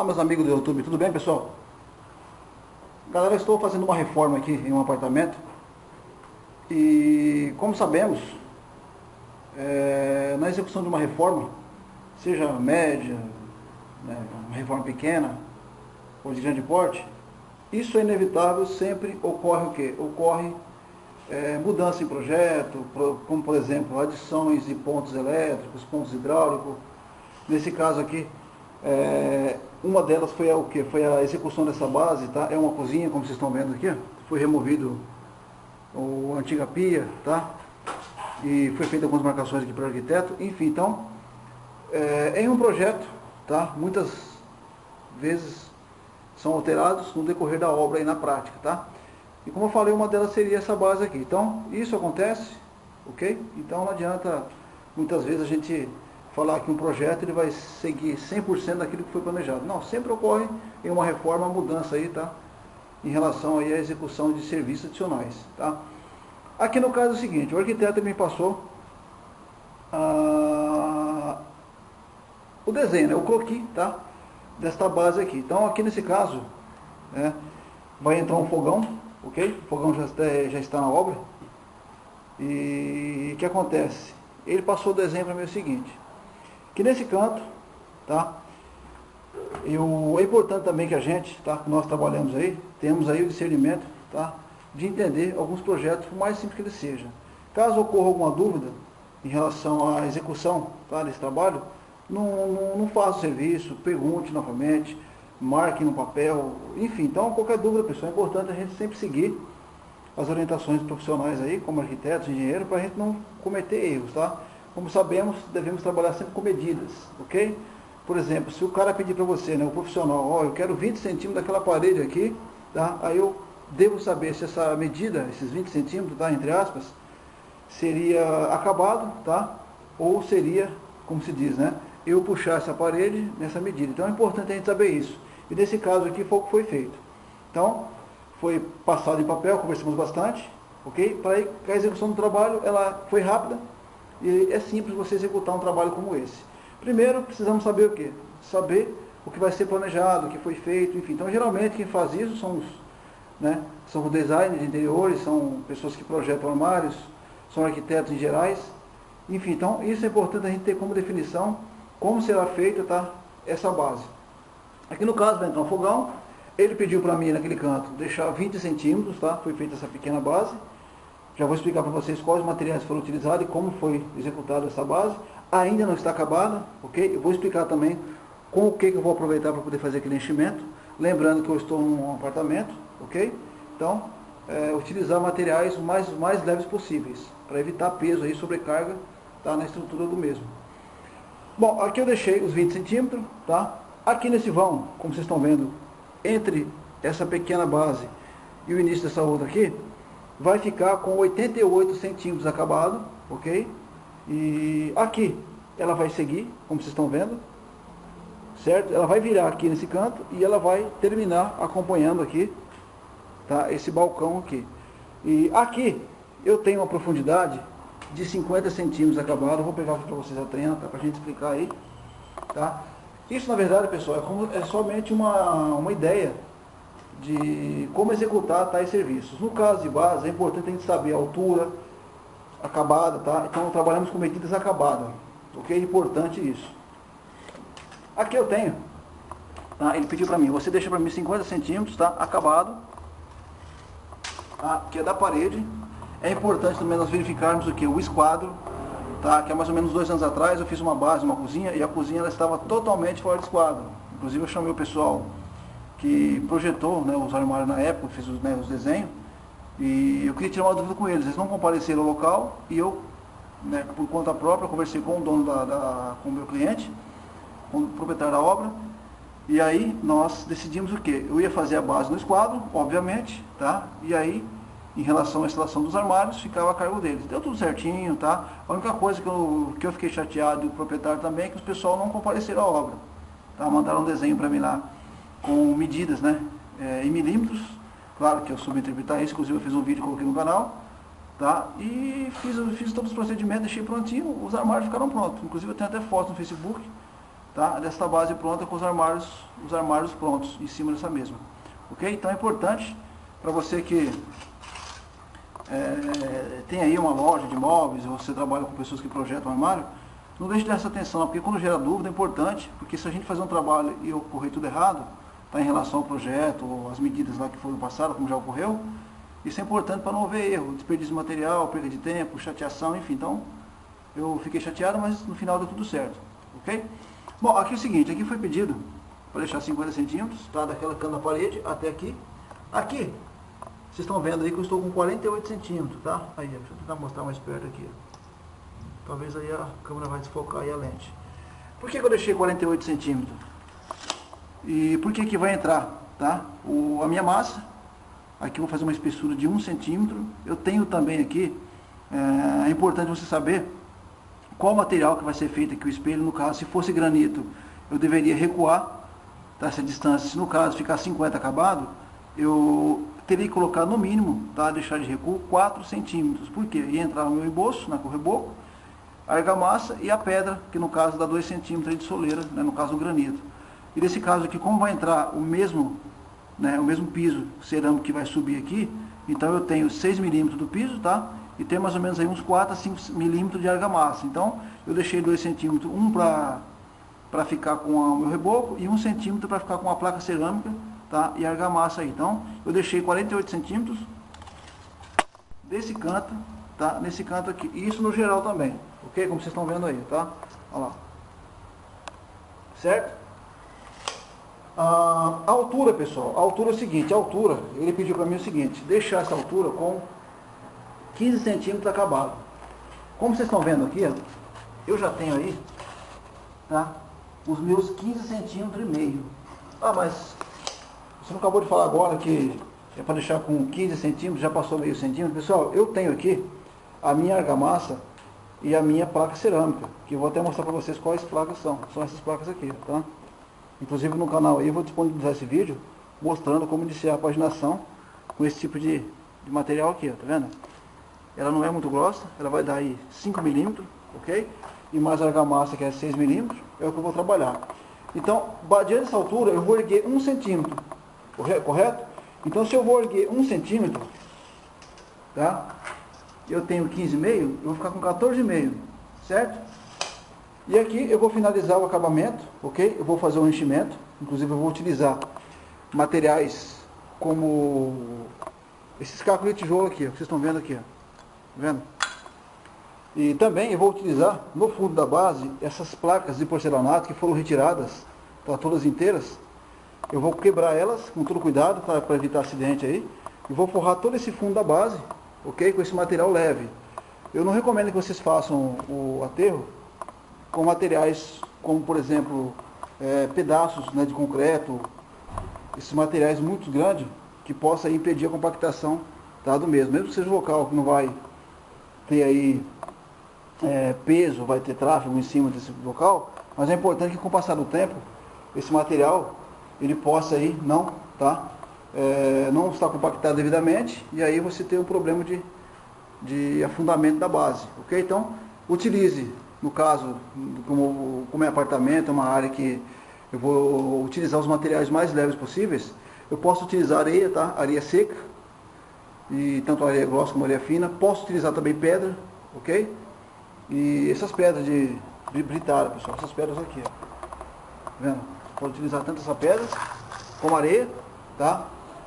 meus amigos do YouTube, tudo bem, pessoal? Galera, eu estou fazendo uma reforma aqui em um apartamento e, como sabemos, na execução de uma reforma, seja média, né, uma reforma pequena ou de grande porte, isso é inevitável, sempre ocorre o quê? Ocorre mudança em projeto, como por exemplo, adições de pontos elétricos, pontos hidráulicos. Nesse caso aqui, uma delas foi o que? Foi a execução dessa base, tá? É uma cozinha, como vocês estão vendo aqui, foi removido a antiga pia, tá? E foi feita algumas marcações aqui para o arquiteto, enfim, então, em um projeto, tá? Muitas vezes são alterados no decorrer da obra aí na prática, tá? E como eu falei, uma delas seria essa base aqui. Então, isso acontece, ok? Então não adianta, muitas vezes, a gente falar que um projeto ele vai seguir 100% daquilo que foi planejado. Não, sempre ocorre em uma reforma, uma mudança aí, tá? Em relação aí à execução de serviços adicionais, tá? Aqui no caso é o seguinte, o arquiteto me passou o desenho, né? O croquis, tá? Desta base aqui. Então aqui nesse caso, vai entrar um fogão, ok? O fogão já está na obra. E o que acontece? Ele passou o desenho para mim o seguinte, que nesse canto, tá? É importante também que a gente, tá? Nós trabalhamos aí, temos aí o discernimento, tá? De entender alguns projetos, por mais simples que ele seja. Caso ocorra alguma dúvida em relação à execução, tá, desse trabalho, não faça o serviço, pergunte novamente, marque no papel, enfim. Então, qualquer dúvida, pessoal, é importante a gente sempre seguir as orientações profissionais aí, como arquitetos, engenheiros, para a gente não cometer erros, tá? Como sabemos, devemos trabalhar sempre com medidas, ok? Por exemplo, se o cara pedir para você, né, o profissional, eu quero 20 centímetros daquela parede aqui, tá? Aí eu devo saber se essa medida, esses 20 centímetros, tá, entre aspas, seria acabado, tá? Ou seria, como se diz, né, eu puxar essa parede nessa medida. Então é importante a gente saber isso. E nesse caso aqui foi o que foi feito. Então, foi passado em papel, conversamos bastante, ok? Para que a execução do trabalho ela foi rápida e é simples você executar um trabalho como esse. Primeiro, precisamos saber o quê? Saber o que vai ser planejado, o que foi feito, enfim. Então, geralmente, quem faz isso são os designers de interiores, são pessoas que projetam armários, são arquitetos em gerais. Enfim, então, isso é importante a gente ter como definição como será feita, tá, essa base. Aqui no caso vai entrar um fogão. Ele pediu para mim naquele canto deixar 20 centímetros, tá? Foi feita essa pequena base. Já vou explicar para vocês quais materiais foram utilizados e como foi executada essa base. Ainda não está acabada, ok? Eu vou explicar também com o que eu vou aproveitar para poder fazer aquele enchimento. Lembrando que eu estou num apartamento, ok? Então, utilizar materiais o mais leves possíveis, para evitar peso aí, sobrecarga, tá, na estrutura do mesmo. Bom, aqui eu deixei os 20 centímetros, tá? Aqui nesse vão, como vocês estão vendo, entre essa pequena base e o início dessa outra aqui, vai ficar com 88 centímetros acabado, ok? E aqui ela vai seguir, como vocês estão vendo, certo? Ela vai virar aqui nesse canto e ela vai terminar acompanhando aqui, tá? Esse balcão aqui. E aqui eu tenho uma profundidade de 50 centímetros acabado. Vou pegar aqui para vocês a trena, tá? Para a gente explicar aí, tá? Isso, na verdade, pessoal, é somente uma ideia de como executar tais serviços. No caso de base, é importante a gente saber a altura acabada, tá? Então, trabalhamos com medidas acabadas, ok? É importante isso. Aqui eu tenho, tá? Ele pediu para mim, você deixa para mim 50 centímetros, tá? Acabado, tá? Que é da parede. É importante também nós verificarmos o que? O esquadro, tá? Que há mais ou menos 2 anos atrás eu fiz uma base, uma cozinha, e a cozinha ela estava totalmente fora de esquadro. Inclusive eu chamei o pessoal que projetou, né, os armários na época, fiz os desenhos, e eu queria tirar uma dúvida com eles. Eles não compareceram ao local, e eu, né, por conta própria, conversei com o dono com o meu cliente, com o proprietário da obra, e aí nós decidimos o quê? Eu ia fazer a base no esquadro, obviamente, tá? E aí, em relação à instalação dos armários, ficava a cargo deles. Deu tudo certinho, tá? A única coisa que eu fiquei chateado, e o proprietário também, é que os pessoal não compareceram à obra. Tá? Mandaram um desenho para mim lá, com medidas, né, em milímetros. Claro que eu soube interpretar isso, inclusive eu fiz um vídeo e coloquei no canal, tá? E fiz todos os procedimentos, deixei prontinho, os armários ficaram prontos. Inclusive eu tenho até fotos no Facebook, tá, desta base pronta com os armários prontos em cima dessa mesma. Ok? Então é importante para você que tem aí uma loja de móveis, ou você trabalha com pessoas que projetam armário, não deixe de dar essa atenção, porque quando gera dúvida é importante, porque se a gente fazer um trabalho e ocorrer tudo errado, tá, em relação ao projeto, ou as medidas lá que foram passadas, como já ocorreu, isso é importante para não haver erro, desperdício de material, perda de tempo, chateação, enfim. Então, eu fiquei chateado, mas no final deu tudo certo, ok? Bom, aqui é o seguinte, aqui foi pedido para deixar 50 centímetros, tá, daquela cana da parede até aqui. Aqui, vocês estão vendo aí que eu estou com 48 centímetros, tá? Aí, deixa eu tentar mostrar mais perto aqui. Talvez aí a câmera vai desfocar aí a lente. Por que eu deixei 48 centímetros? E por que vai entrar, tá? A minha massa, aqui eu vou fazer uma espessura de 1 centímetro. Eu tenho também aqui, é importante você saber qual material que vai ser feito aqui o espelho. No caso, se fosse granito, eu deveria recuar, tá, essa distância. Se no caso ficar 50 acabado, eu teria que colocar no mínimo, tá, deixar de recuo 4 centímetros. Por quê? Ia entrar no meu embolso, na reboco, a argamassa e a pedra, que no caso dá 2 centímetros de soleira, né, no caso do granito. E nesse caso aqui, como vai entrar o mesmo piso cerâmico que vai subir aqui, então eu tenho 6 milímetros do piso, tá? E tem mais ou menos aí uns 4 a 5 milímetros de argamassa. Então, eu deixei 2 centímetros, um para ficar com o meu reboco e 1 centímetro para ficar com a placa cerâmica, tá? E a argamassa aí. Então, eu deixei 48 centímetros desse canto, tá? Nesse canto aqui. E isso no geral também, ok? Como vocês estão vendo aí, tá? Olha lá. Certo? A altura, pessoal, a altura é o seguinte, a altura, ele pediu para mim o seguinte, deixar essa altura com 15 centímetros acabado. Como vocês estão vendo aqui, ó, eu já tenho aí, tá, os meus 15 centímetros e meio. Ah, mas você não acabou de falar agora que é para deixar com 15 centímetros, já passou meio centímetro. Pessoal, eu tenho aqui a minha argamassa e a minha placa cerâmica, que eu vou até mostrar para vocês quais placas são. São essas placas aqui, tá? Inclusive no canal aí eu vou disponibilizar esse vídeo mostrando como iniciar a paginação com esse tipo de material aqui, ó, tá vendo? Ela não é muito grossa, ela vai dar aí 5 milímetros, ok? E mais a argamassa que é 6 milímetros, é o que eu vou trabalhar. Então, diante dessa altura eu vou erguer 1 centímetro, correto? Então se eu vou erguer 1 centímetro, tá? Eu tenho 15,5, eu vou ficar com 14,5, certo? E aqui eu vou finalizar o acabamento, ok? Eu vou fazer o enchimento, inclusive eu vou utilizar materiais como esses cacos de tijolo aqui, ó, que vocês estão vendo aqui, ó. Tá vendo? E também eu vou utilizar no fundo da base essas placas de porcelanato que foram retiradas, tá, todas inteiras. Eu vou quebrar elas com todo cuidado, tá, para evitar acidente aí. E vou forrar todo esse fundo da base, ok? Com esse material leve. Eu não recomendo que vocês façam o aterro com materiais como, por exemplo, pedaços, né, de concreto, esses materiais muito grandes que possa impedir a compactação, tá, do mesmo que seja um local que não vai ter aí peso, vai ter tráfego em cima desse local, mas é importante que com o passar do tempo esse material ele possa aí não estar compactado devidamente, e aí você tem um problema de afundamento da base, ok? Então utilize, no caso, como é apartamento, é uma área que eu vou utilizar os materiais mais leves possíveis. Eu posso utilizar areia, tá? Areia seca, e tanto areia grossa como areia fina. Posso utilizar também pedra, ok? E essas pedras de britária, pessoal, essas pedras aqui, ó. Tá vendo? Pode utilizar tanto essa pedra como areia, tá?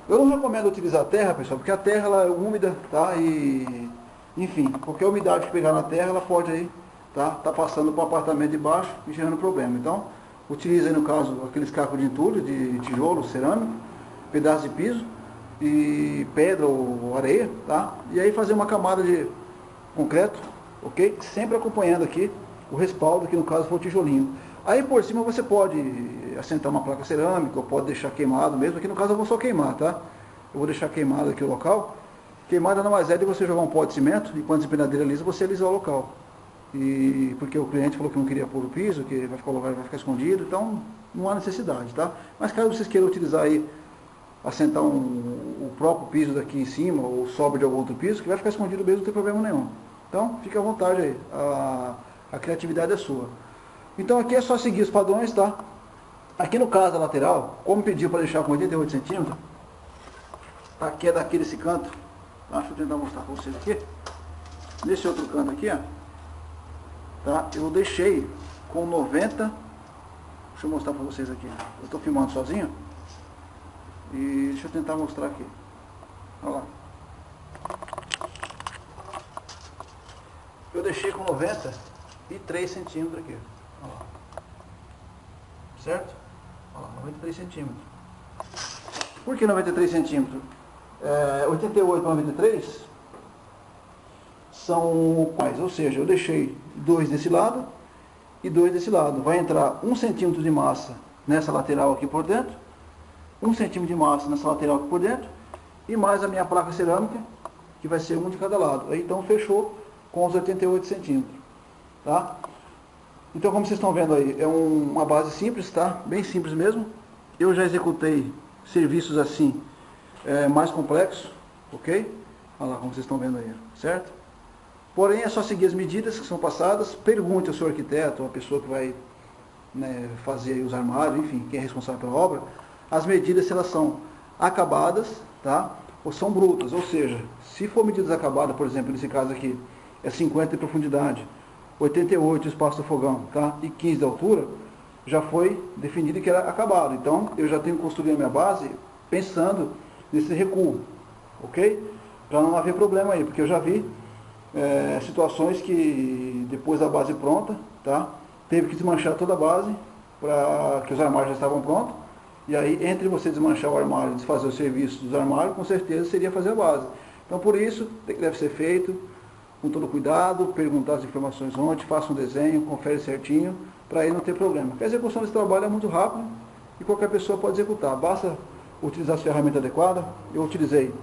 Eu não recomendo utilizar terra, pessoal, porque a terra ela é úmida, tá? E, enfim, qualquer umidade que pegar na terra, ela pode aí tá passando para o apartamento de baixo e gerando problema. Então, utilize aí, no caso, aqueles cacos de entulho, de tijolo, cerâmico, pedaço de piso e pedra ou areia, tá? E aí fazer uma camada de concreto, ok? Sempre acompanhando aqui o respaldo, que no caso foi o tijolinho. Aí por cima você pode assentar uma placa cerâmica, ou pode deixar queimado mesmo. Aqui no caso eu vou só queimar, tá? Eu vou deixar queimado aqui o local. Queimada nada mais é de você jogar um pó de cimento e quando a empenadeira lisa você alisar o local. E porque o cliente falou que não queria pôr o piso, que vai ficar escondido, então não há necessidade, tá? Mas caso vocês queiram utilizar aí, assentar o próprio piso daqui em cima, ou sobra de algum outro piso, que vai ficar escondido mesmo, não tem problema nenhum. Então, fique à vontade aí, a criatividade é sua. Então aqui é só seguir os padrões, tá? Aqui no caso da lateral, como pediu para deixar com 88 centímetros, aqui é daquele esse canto, tá? Deixa eu tentar mostrar para vocês aqui. Nesse outro canto aqui, ó, tá? Eu deixei com 90, deixa eu mostrar para vocês aqui. Eu estou filmando sozinho e deixa eu tentar mostrar aqui. Olha lá. Eu deixei com 93 centímetros aqui. Olha lá. Certo? Olha lá, 93 centímetros. Por que 93 centímetros? 88 para 93 são quais? Ou seja, eu deixei 2 desse lado e 2 desse lado. Vai entrar 1 centímetro de massa nessa lateral aqui por dentro, 1 centímetro de massa nessa lateral aqui por dentro, e mais a minha placa cerâmica, que vai ser 1 de cada lado. Aí então fechou com os 88 centímetros. Tá? Então, como vocês estão vendo aí, é uma base simples, tá? Bem simples mesmo. Eu já executei serviços assim, mais complexos, ok? Olha lá como vocês estão vendo aí, certo? Porém, é só seguir as medidas que são passadas. Pergunte ao seu arquiteto, a pessoa que vai, né, fazer aí os armários, enfim, quem é responsável pela obra, as medidas, se elas são acabadas, tá? Ou são brutas. Ou seja, se for medidas acabadas, por exemplo, nesse caso aqui, é 50 de profundidade, 88 de espaço do fogão, tá? E 15 de altura, já foi definido que era acabado. Então, eu já tenho construído a minha base pensando nesse recuo, ok? Para não haver problema aí, porque eu já vi situações que depois da base pronta, tá? Teve que desmanchar toda a base, para que os armários já estavam prontos, e aí entre você desmanchar o armário e desfazer o serviço dos armários, com certeza seria fazer a base. Então, por isso, deve ser feito com todo cuidado, perguntar as informações onde, faça um desenho, confere certinho, para aí não ter problema. A execução desse trabalho é muito rápido e qualquer pessoa pode executar. Basta utilizar as ferramentas adequadas. Eu utilizei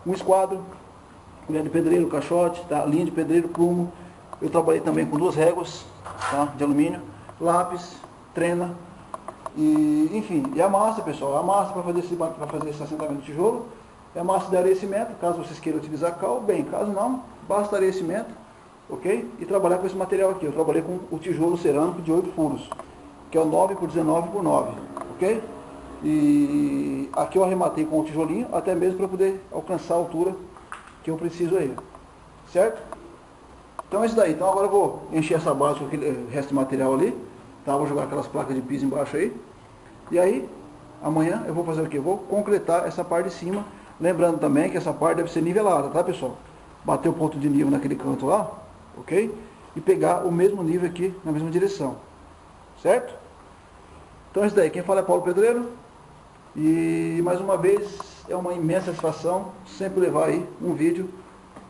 um esquadro, colher de pedreiro, caixote, tá? Linha de pedreiro, prumo. Eu trabalhei também com 2 réguas, tá? De alumínio, lápis, trena, e enfim, e a massa, pessoal, a massa para fazer esse assentamento de tijolo, é a massa de areia e cimento. Caso vocês queiram utilizar cal, bem, caso não, basta areia e cimento, ok? E trabalhar com esse material aqui. Eu trabalhei com o tijolo cerâmico de 8 furos, que é o 9 por 19 por 9, ok? E aqui eu arrematei com o tijolinho, até mesmo para poder alcançar a altura que eu preciso aí, certo? Então é isso daí. Então agora eu vou encher essa base com aquele resto de material ali, tá? Vou jogar aquelas placas de piso embaixo aí, e aí amanhã eu vou fazer o quê? Eu vou concretar essa parte de cima, lembrando também que essa parte deve ser nivelada, tá, pessoal? Bater o ponto de nível naquele canto lá, ok? E pegar o mesmo nível aqui na mesma direção, certo? Então é isso daí. Quem fala é Paulo Pedreiro, e mais uma vez é uma imensa satisfação sempre levar aí um vídeo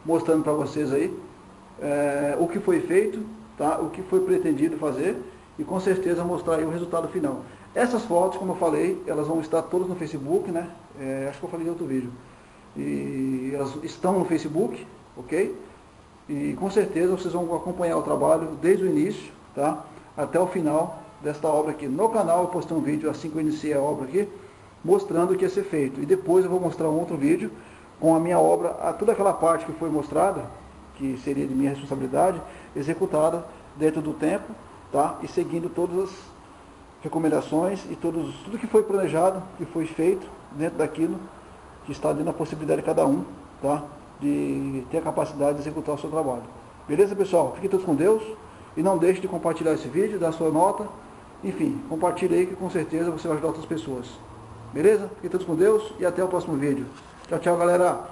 mostrando para vocês aí o que foi feito, tá? O que foi pretendido fazer, e com certeza mostrar aí o resultado final. Essas fotos, como eu falei, elas vão estar todas no Facebook, né? Acho que eu falei em outro vídeo. E elas estão no Facebook, ok? E com certeza vocês vão acompanhar o trabalho desde o início, tá? Até o final desta obra aqui. No canal eu postei um vídeo assim que eu iniciei a obra aqui, mostrando o que ia ser feito. E depois eu vou mostrar um outro vídeo com a minha obra, toda aquela parte que foi mostrada, que seria de minha responsabilidade, executada dentro do tempo, tá? E seguindo todas as recomendações e tudo que foi planejado, que foi feito dentro daquilo que está dentro da possibilidade de cada um, tá? De ter a capacidade de executar o seu trabalho. Beleza, pessoal? Fiquem todos com Deus e não deixe de compartilhar esse vídeo, dar sua nota, enfim, compartilhe aí que com certeza você vai ajudar outras pessoas. Beleza? Fiquem todos com Deus e até o próximo vídeo. Tchau, tchau, galera!